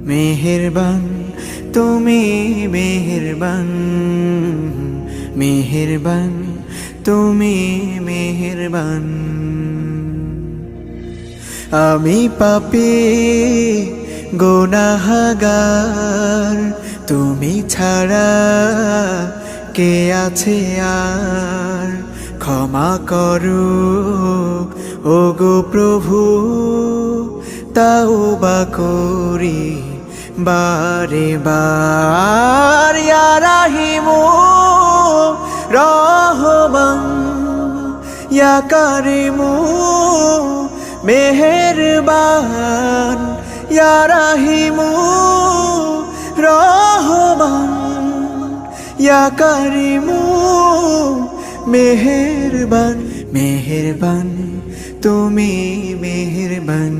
মেহেরবান তুমি মেহেরবান, মেহেরবান তুমি মেহেরবান। আমি পাপী গুনাহগার, তুমি ছাড়া কে আছে আর? ক্ষমা করো ওগো প্রভু, তাওবা করি বারে বার। ইয়া রাহিমু রহমান, ইয়া কারিমু মেহেরবান, ইয়া রাহিমু রহমান, ইয়া কারিমু মেহেরবান। মেহেরবান তুমি মেহেরবান।